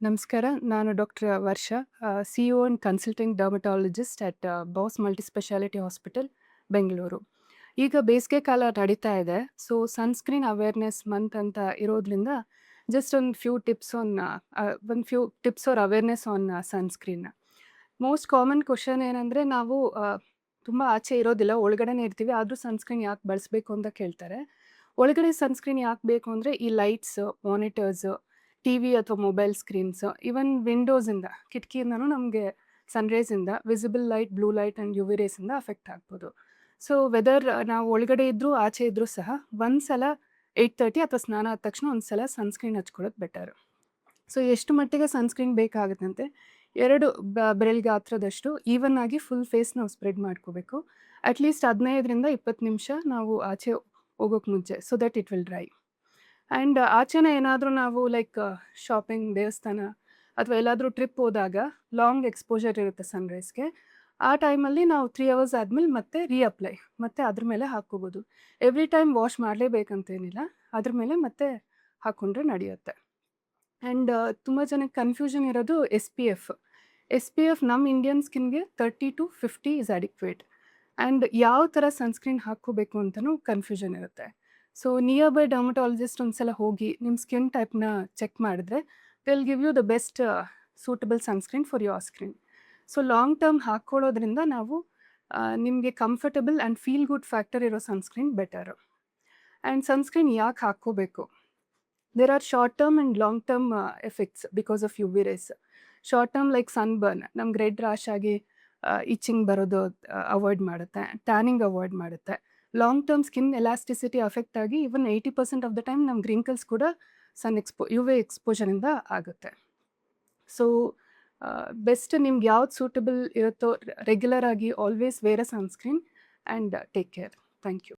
ನಮಸ್ಕಾರ. ನಾನು ಡಾಕ್ಟರ್ ವರ್ಷ, CEO and consulting dermatologist at boss multispeciality hospital, Bengaluru. ಈಗ ಬೇಸಿಗೆ ಕಾಲ ನಡೀತಾ ಇದೆ. ಸೊ, ಸನ್‌ಸ್ಕ್ರೀನ್ ಅವೇರ್‌ನೆಸ್ ಮಂತ್ ಅಂತ ಇರೋದ್ರಿಂದ ಜಸ್ಟ್ ಒಂದು few tips or awareness on sunscreen. Most common question ಏನಂದ್ರೆ, ನಾವು ತುಂಬ ಆಚೆ ಇರೋದಿಲ್ಲ, ಒಳಗಡೆನೇ ಇರ್ತೀವಿ. ಆದರೂ ಸನ್‌ಸ್ಕ್ರೀನ್ ಯಾಕೆ ಬಳಸಬೇಕು ಅಂತ ಕೇಳ್ತಾರೆ. ಒಳಗಡೆ ಸನ್‌ಸ್ಕ್ರೀನ್ ಯಾಕೆ ಬೇಕು ಅಂದರೆ, ಈ ಲೈಟ್ಸ್, ಮಾನಿಟರ್ಸ್, ಟಿವಿ ಅಥವಾ ಮೊಬೈಲ್ ಸ್ಕ್ರೀನ್ಸ್, ಈವನ್ ವಿಂಡೋಸಿಂದ, ಕಿಟಕಿಯಿಂದನೂ ನಮಗೆ ಸನ್‌ರೈಸಿಂದ visible light, blue light and UV ರೇಸಿಂದ ಅಫೆಕ್ಟ್ ಆಗ್ಬೋದು. ಸೊ, ವೆದರ್ ನಾವು ಒಳಗಡೆ ಇದ್ದರೂ ಆಚೆ ಇದ್ದರೂ ಸಹ ಒಂದ್ಸಲ 8:30 ಅಥವಾ ಸ್ನಾನ ಆದ ತಕ್ಷಣ ಒಂದ್ಸಲ ಸನ್‌ಸ್ಕ್ರೀನ್ ಹಚ್ಕೊಳ್ಳೋದು ಬೆಟರ್. ಸೊ, ಎಷ್ಟು ಮಟ್ಟಿಗೆ ಸನ್‌ಸ್ಕ್ರೀನ್ ಬೇಕಾಗುತ್ತಂತೆ, 2 ಬೆರಳು ಗಾತ್ರದಷ್ಟು ಈವನ್ ಆಗಿ ಫುಲ್ ಫೇಸ್ ನಾವು ಸ್ಪ್ರೆಡ್ ಮಾಡ್ಕೋಬೇಕು. ಅಟ್‌ಲೀಸ್ಟ್ 15ರಿಂದ 20 ನಿಮಿಷ ನಾವು ಆಚೆ ಹೋಗೋಕ್ಕೆ ಮುಂಚೆ, so that it will dry. And ಆಚೆನೇ ಏನಾದರೂ ನಾವು ಲೈಕ್ ಶಾಪಿಂಗ್, ದೇವಸ್ಥಾನ ಅಥವಾ ಎಲ್ಲಾದರೂ ಟ್ರಿಪ್ ಹೋದಾಗ ಲಾಂಗ್ ಎಕ್ಸ್ಪೋಜರ್ ಇರುತ್ತೆ ಸನ್‌ರೈಸ್‌ಗೆ. ಆ ಟೈಮಲ್ಲಿ ನಾವು 3 ಅವರ್ಸ್ ಆದಮೇಲೆ ಮತ್ತೆ ರೀಅಪ್ಲೈ, ಮತ್ತೆ ಅದ್ರ ಮೇಲೆ ಹಾಕ್ಕೋಬೋದು. ಎವ್ರಿ ಟೈಮ್ ವಾಶ್ ಮಾಡಲೇಬೇಕಂತೇನಿಲ್ಲ, ಅದ್ರ ಮೇಲೆ ಮತ್ತೆ ಹಾಕ್ಕೊಂಡ್ರೆ ನಡೆಯುತ್ತೆ. ಆ್ಯಂಡ್ ತುಂಬ ಜನಕ್ಕೆ ಕನ್ಫ್ಯೂಷನ್ ಇರೋದು SPF. SPF ನಮ್ಮ ಇಂಡಿಯನ್ ಸ್ಕಿನ್‌ಗೆ 30-50 ಈಸ್ ಅಡಿಕ್ವೇಟ್. ಆ್ಯಂಡ್ ಯಾವ ಥರ ಸನ್‌ಸ್ಕ್ರೀನ್ ಹಾಕ್ಕೋಬೇಕು ಅಂತಲೂ ಕನ್ಫ್ಯೂಷನ್ ಇರುತ್ತೆ. ಸೊ, ನಿಯರ್ ಬೈ ಡರ್ಮಟಾಲಜಿಸ್ಟ್ ಒಂದ್ಸಲ ಹೋಗಿ ನಿಮ್ಮ ಸ್ಕಿನ್ ಟೈಪ್‌ನ ಚೆಕ್ ಮಾಡಿದ್ರೆ they will give you the best suitable sunscreen for your skin. So, long term ಹಾಕ್ಕೊಳ್ಳೋದ್ರಿಂದ ನಾವು ನಿಮಗೆ comfortable and feel good factor ಇರೋ ಸನ್‌ಸ್ಕ್ರೀನ್ ಬೆಟರು. ಆ್ಯಂಡ್ ಸನ್‌ಸ್ಕ್ರೀನ್ ಯಾಕೆ ಹಾಕ್ಕೋಬೇಕು? There are short term and long term effects because of UV rays. Short term like sunburn, ನಮ್ಗೆ red rash ಆಗಿ itching ಬರೋದು avoid ಮಾಡುತ್ತೆ, ಟ್ಯಾನಿಂಗ್ ಅವಾಯ್ಡ್ ಮಾಡುತ್ತೆ. Long term skin elasticity affect ಆಗಿ even 80% of the time ನಮ್ಗೆ wrinkles ಕೂಡ UV ಎಕ್ಸ್ಪೋಜರಿಂದ ಆಗುತ್ತೆ. ಸೊ, ಬೆಸ್ಟ್ ನಿಮ್ಗೆ ಯಾವ್ದು ಸೂಟಬಲ್ ಇರುತ್ತೋ ರೆಗ್ಯುಲರ್ ಆಗಿ always wear a sunscreen and take care. Thank you.